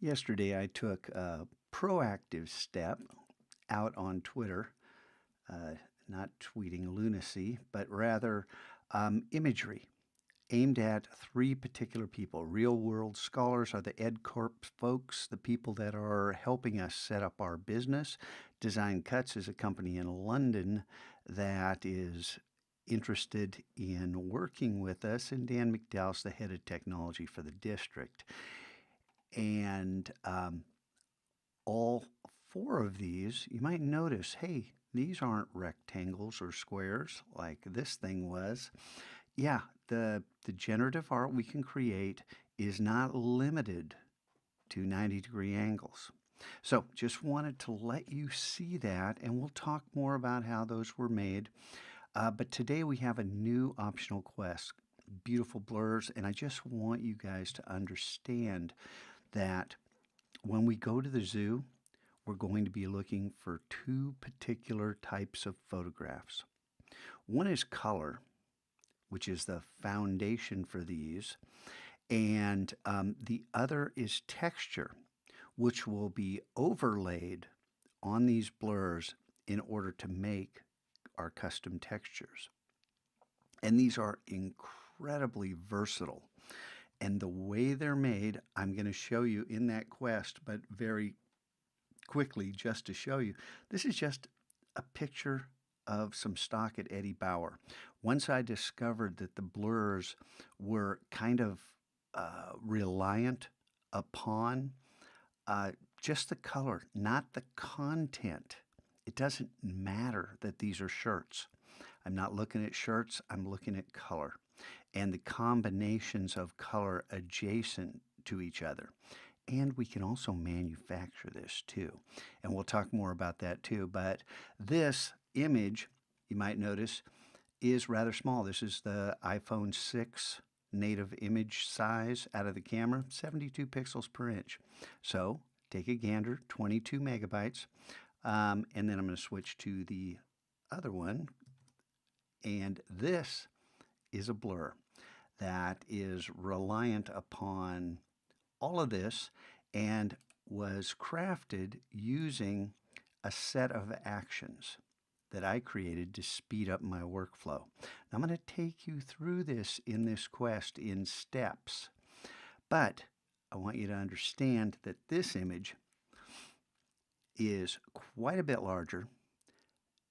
Yesterday, I took a proactive step out on Twitter, uh, not tweeting lunacy, but rather imagery aimed at three particular people. Real world scholars are the Ed Corp folks, the people that are helping us set up our business. Design Cuts is a company in London that is interested in working with us, and Dan McDowell's the head of technology for the district. And all four of these, you might notice, hey, these aren't rectangles or squares like this thing was. Yeah, the generative art we can create is not limited to 90-degree angles. So just wanted to let you see that, and we'll talk more about how those were made. But today we have a new optional quest, beautiful blurs, and I just want you guys to understand that when we go to the zoo, we're going to be looking for two particular types of photographs. One is color, which is the foundation for these, and the other is texture, which will be overlaid on these blurs in order to make our custom textures. And these are incredibly versatile. And the way they're made, I'm going to show you in that quest, but very quickly just to show you. This is just a picture of some stock at Eddie Bauer. Once I discovered that the blurs were kind of reliant upon just the color, not the content. It doesn't matter that these are shirts. I'm not looking at shirts, I'm looking at color and the combinations of color adjacent to each other. And we can also manufacture this too. And we'll talk more about that too. But this image, you might notice, is rather small. This is the iPhone 6 native image size out of the camera, 72 pixels per inch. So take a gander, 22 megabytes. And then I'm going to switch to the other one. And this is a blur that is reliant upon all of this and was crafted using a set of actions that I created to speed up my workflow. Now, I'm going to take you through this in this quest in steps, but I want you to understand that this image is quite a bit larger,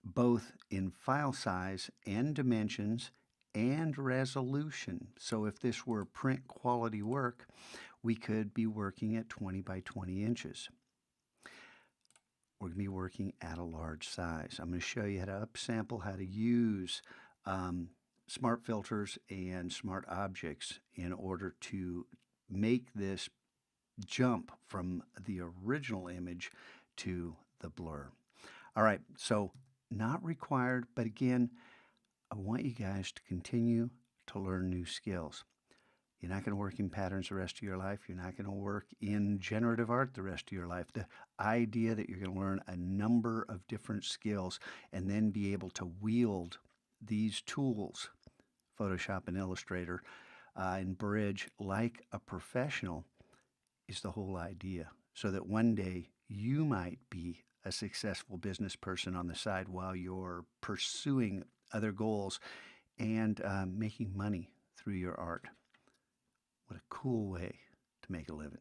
both in file size and dimensions and resolution. So if this were print quality work, we could be working at 20 by 20 inches. We're going to be working at a large size. I'm going to show you how to upsample, how to use smart filters and smart objects in order to make this jump from the original image to the blur. All right, so not required, but again, I want you guys to continue to learn new skills. You're not going to work in patterns the rest of your life. You're not going to work in generative art the rest of your life. The idea that you're going to learn a number of different skills and then be able to wield these tools, Photoshop and Illustrator and Bridge, like a professional is the whole idea. So that one day you might be a successful business person on the side while you're pursuing other goals and making money through your art. What a cool way to make a living.